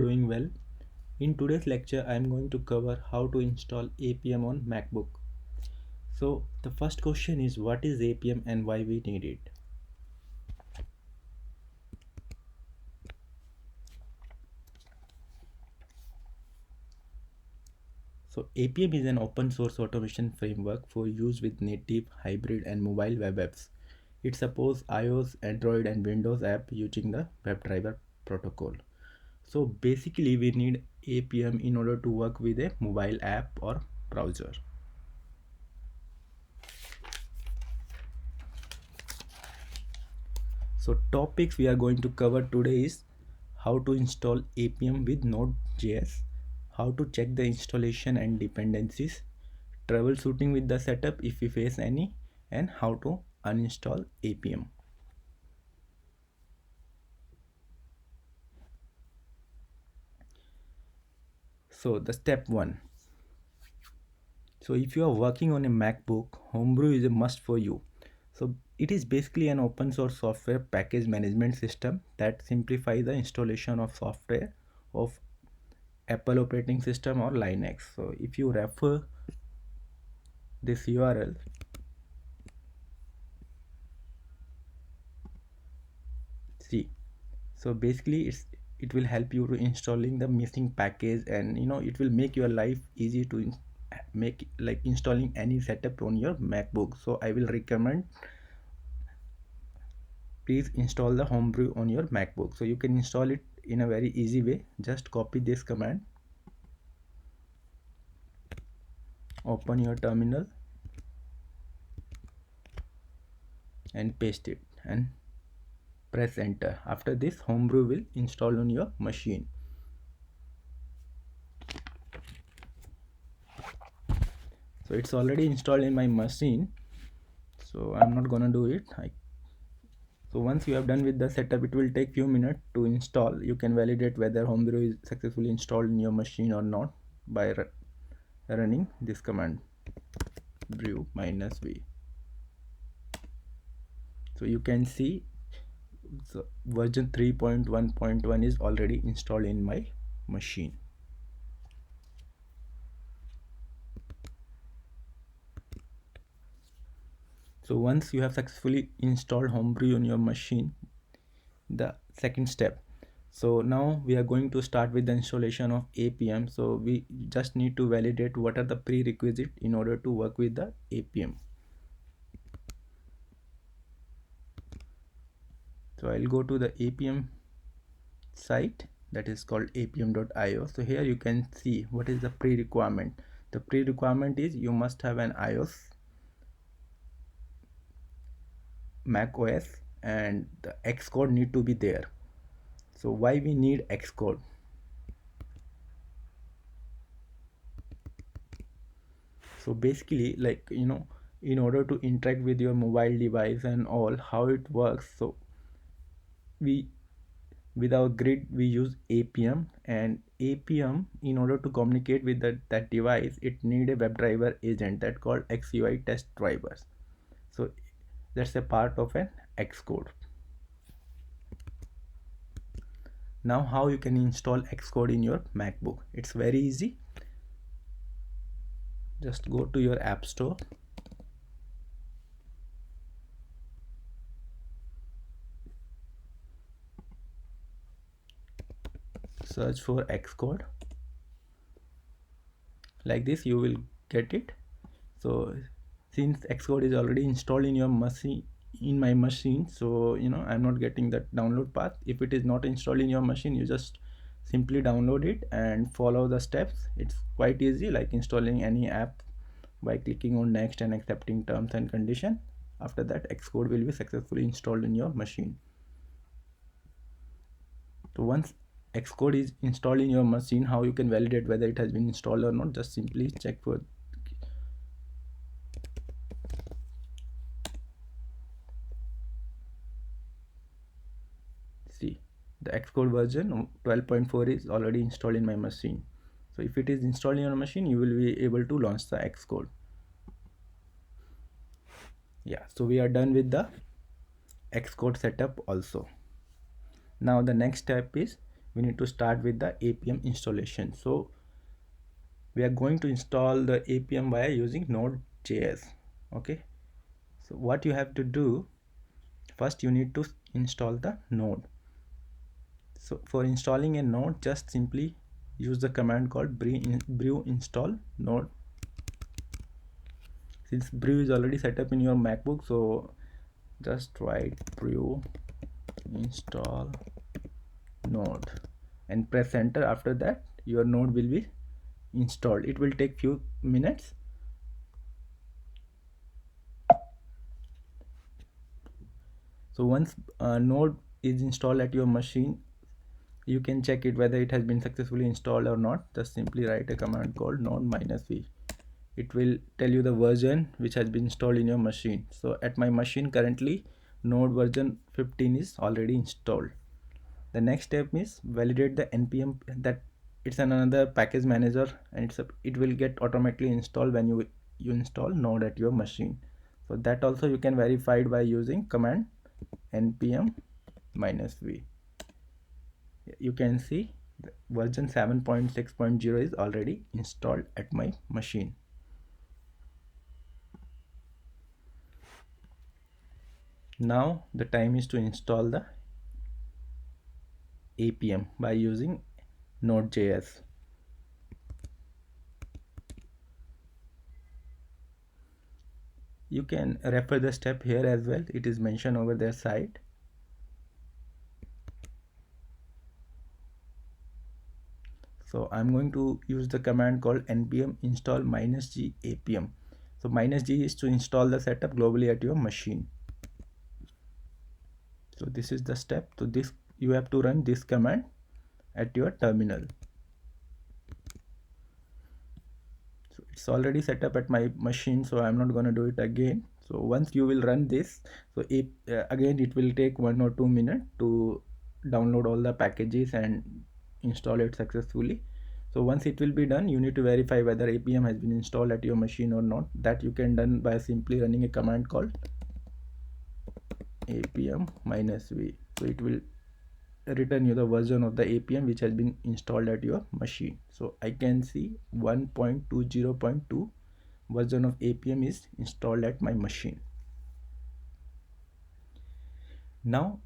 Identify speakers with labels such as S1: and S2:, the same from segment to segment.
S1: Doing well. In today's lecture, I am going to cover how to install APM on MacBook. So the first question is, what is APM and why we need it? So APM is an open source automation framework for use with native, hybrid and mobile web apps. It supports iOS, Android and Windows app using the WebDriver protocol. So basically we need APM in order to work with a mobile app or browser. So topics we are going to cover today is how to install APM with Node.js, how to check the installation and dependencies, troubleshooting with the setup if we face any, and how to uninstall APM. So the step 1. So if you are working on a MacBook, Homebrew is a must for you. So it is basically an open source software package management system that simplifies the installation of software of Apple operating system or Linux. So if you refer this URL, see, so basically it will help you to installing the missing package, and it will make your life easy to make like installing any setup on your MacBook. So I will recommend, please install the Homebrew on your MacBook. So you can install it in a very easy way. Just copy this command, open your terminal and paste it and press enter. After this, Homebrew will install on your machine. So it's already installed in my machine, so I'm not gonna do it. So once you have done with the setup, it will take few minutes to install. You can validate whether Homebrew is successfully installed in your machine or not by running this command, brew -v. So you can see the version 3.1.1 is already installed in my machine. So once you have successfully installed Homebrew on your machine, the second step, so now we are going to start with the installation of APM. So we just need to validate what are the prerequisites in order to work with the APM. So I'll go to the APM site, that is called apm.io. So here you can see what is the pre-requirement. The pre-requirement is you must have an iOS, Mac OS, and the Xcode need to be there. So why we need Xcode? So basically, like in order to interact with your mobile device and all, how it works. So we, with our grid, we use APM, and APM, in order to communicate with that device, it need a WebDriver agent that called XUI test drivers. So that's a part of an Xcode. Now how you can install Xcode in your MacBook? It's very easy. Just go to your App Store, search for Xcode. Like this you will get it. So since Xcode is already installed in your machine, in my machine, so I'm not getting that download path. If it is not installed in your machine, you just simply download it and follow the steps. It's quite easy, like installing any app by clicking on next and accepting terms and condition. After that, Xcode will be successfully installed in your machine. So once Xcode is installed in your machine, how you can validate whether it has been installed or not? Just simply check for, see, the Xcode version 12.4 is already installed in my machine. So if it is installed in your machine, you will be able to launch the Xcode. Yeah, so we are done with the Xcode setup also. Now the next step is we need to start with the APM installation. So we are going to install the APM via using Node.js. Okay, so what you have to do, first you need to install the node. So for installing a node, just simply use the command called brew install node. Since brew is already set up in your MacBook, so just write brew install node and press enter. After that your node will be installed. It will take few minutes. So once node is installed at your machine, you can check it whether it has been successfully installed or not. Just simply write a command called node -v. It will tell you the version which has been installed in your machine. So at my machine currently node version 15 is already installed. The next step is validate the npm, that it's another package manager, and it will get automatically installed when you install node at your machine. So that also you can verify it by using command npm -v. You can see version 7.6.0 is already installed at my machine. Now the time is to install the APM by using Node.js. You can refer the step here as well. It is mentioned over their site. So I'm going to use the command called npm install -g apm. So -g is to install the setup globally at your machine. So this is the step. So this, you have to run this command at your terminal. So it's already set up at my machine, so I'm not going to do it again. So once you will run this, so again it will take 1 or 2 minutes to download all the packages and install it successfully. So once it will be done, you need to verify whether APM has been installed at your machine or not. That you can done by simply running a command called apm -v. So it will return you the version of the APM which has been installed at your machine. So I can see 1.20.2 version of APM is installed at my machine. Now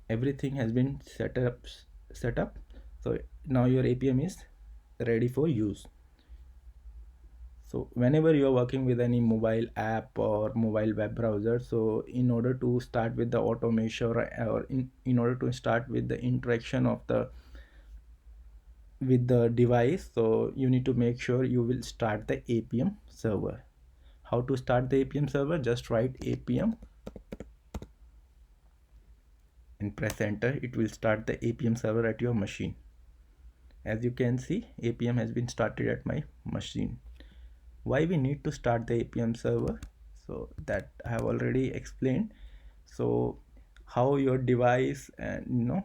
S1: everything has been set up. So now your APM is ready for use. So whenever you are working with any mobile app or mobile web browser, so in order to start with the automation, or in order to start with the interaction of the with the device, so you need to make sure you will start the APM server. How to start the APM server? Just write APM and press enter. It will start the APM server at your machine. As you can see, APM has been started at my machine. Why we need to start the APM server? So that I have already explained. So how your device, and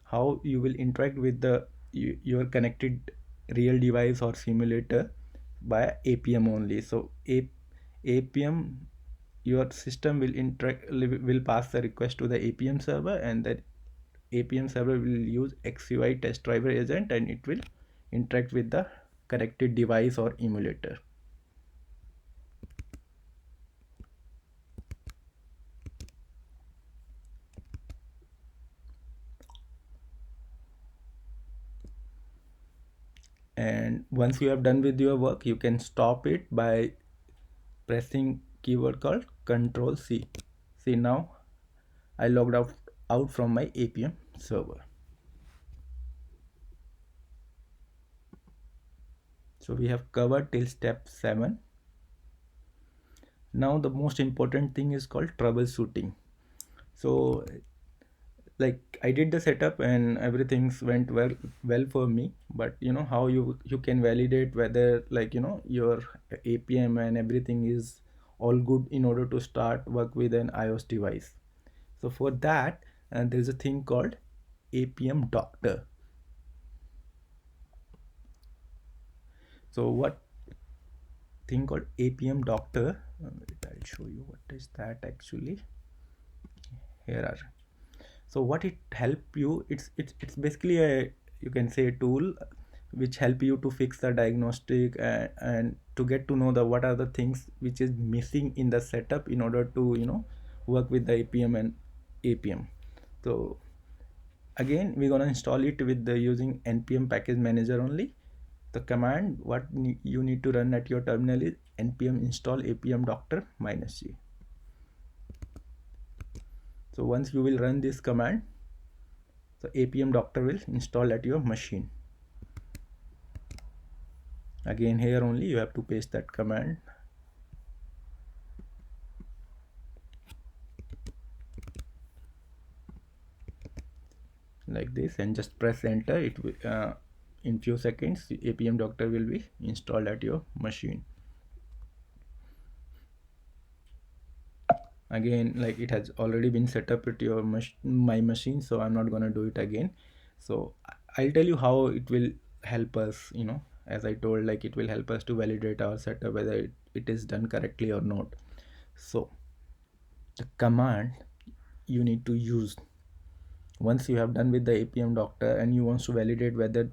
S1: how you will interact with the your connected real device or simulator by APM only. So APM, your system will pass the request to the APM server, and that APM server will use XUI test driver agent, and it will interact with the connected device or emulator. And once you have done with your work, you can stop it by pressing keyword called Control C. See, now I logged out from my APM server. So we have covered till step 7. Now the most important thing is called troubleshooting. So like I did the setup and everything's went well for me, but how you can validate whether your APM and everything is all good in order to start work with an iOS device. So for that, there's a thing called APM Doctor. So what thing called APM Doctor, I'll show you what is that actually. Here are. So what it help you, it's basically a you can say tool which help you to fix the diagnostic, and to get to know the what are the things which is missing in the setup in order to work with the APM and APM. So again we're gonna install it with the using npm package manager only. The command what you need to run at your terminal is npm install apm doctor -c. So once you will run this command, the apm doctor will install at your machine. Again here only you have to paste that command. Like this, and just press enter. It will in few seconds apm doctor will be installed at your machine. Again, like it has already been set up at your my machine, so I'm not gonna do it again. So I'll tell you how it will help us, as I told, like it will help us to validate our setup whether it is done correctly or not. So the command you need to use once you have done with the apm doctor and you want to validate whether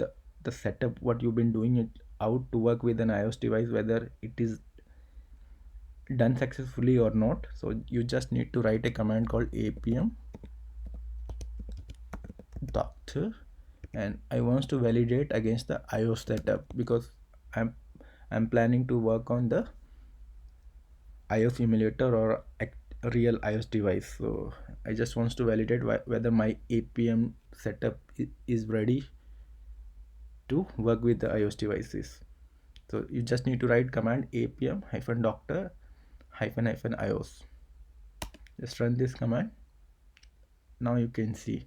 S1: the setup what you've been doing it out to work with an iOS device, whether it is done successfully or not. So you just need to write a command called apm doctor, and I want to validate against the iOS setup because I'm I'm planning to work on the iOS emulator or a real iOS device. So I just want to validate whether my APM setup is ready to work with the iOS devices. So you just need to write command apm hyphen doctor hyphen hyphen iOS. Just run this command. Now you can see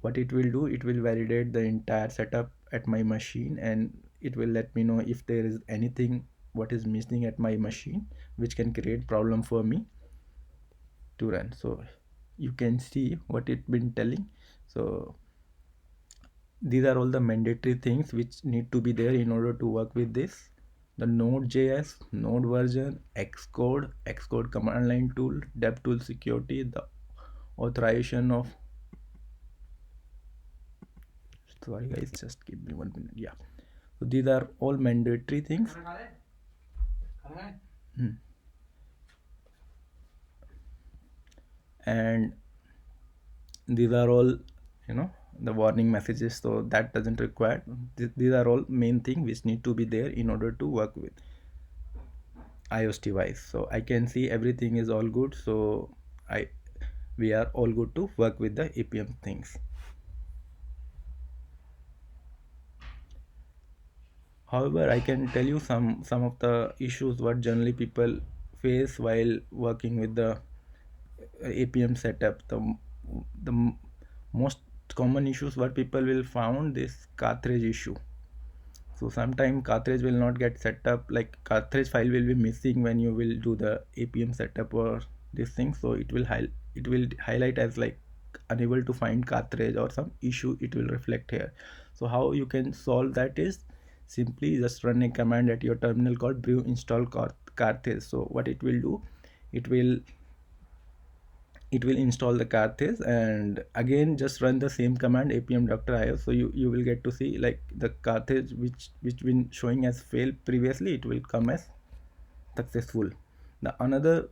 S1: what it will do. It will validate the entire setup at my machine, and it will let me know if there is anything what is missing at my machine which can create problem for me to run. So you can see what it been telling. So these are all the mandatory things which need to be there in order to work with this: the node.js, node version, xcode, xcode command line tool, devtool security, the authorization of, sorry guys, just give me 1 minute. Yeah, so these are all mandatory things. And these are all the warning messages, so that doesn't require. These are all main thing which need to be there in order to work with iOS device. So I can see everything is all good, so we are all good to work with the APM things. However, I can tell you some of the issues what generally people face while working with the APM setup. The most common issues what people will found this cartridge issue. So sometime cartridge will not get set up, like cartridge file will be missing when you will do the APM setup or this thing. So it will highlight as like unable to find cartridge or some issue it will reflect here. So how you can solve that is simply just run a command at your terminal called brew install cartridge. So what it will do, it will install the cartridge, and again just run the same command apm doctor ios. So you will get to see like the cartridge which been showing as failed previously, it will come as successful. The another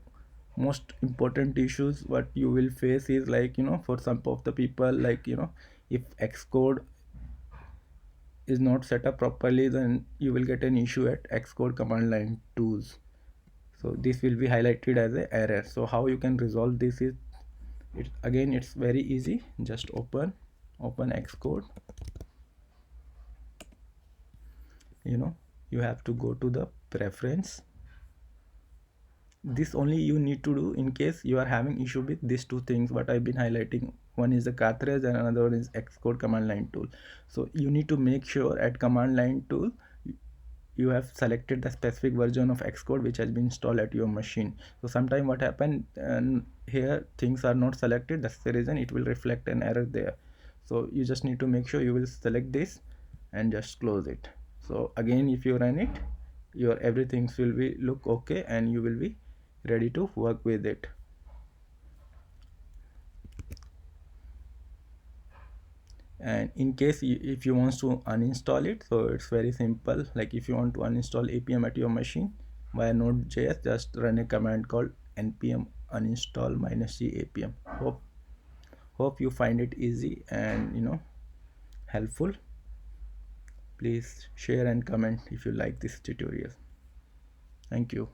S1: most important issues what you will face is like for some of the people, like if xcode is not set up properly, then you will get an issue at xcode command line tools. So this will be highlighted as a error. So how you can resolve this is, it's very easy. Just open xcode. You have to go to the preference. This only you need to do in case you are having issue with these two things what I've been highlighting. One is the cartridge and another one is xcode command line tool. So you need to make sure at command line tool you have selected the specific version of xcode which has been installed at your machine. So sometime what happened, and here things are not selected, that's the reason it will reflect an error there. So you just need to make sure you will select this and just close it. So again if you run it, your everything will be look okay and you will be ready to work with it. And in case if you want to uninstall it, so it's very simple. Like if you want to uninstall apm at your machine via node.js, just run a command called npm uninstall -c apm. Hope you find it easy and helpful. Please share and comment if you like this tutorial. Thank you.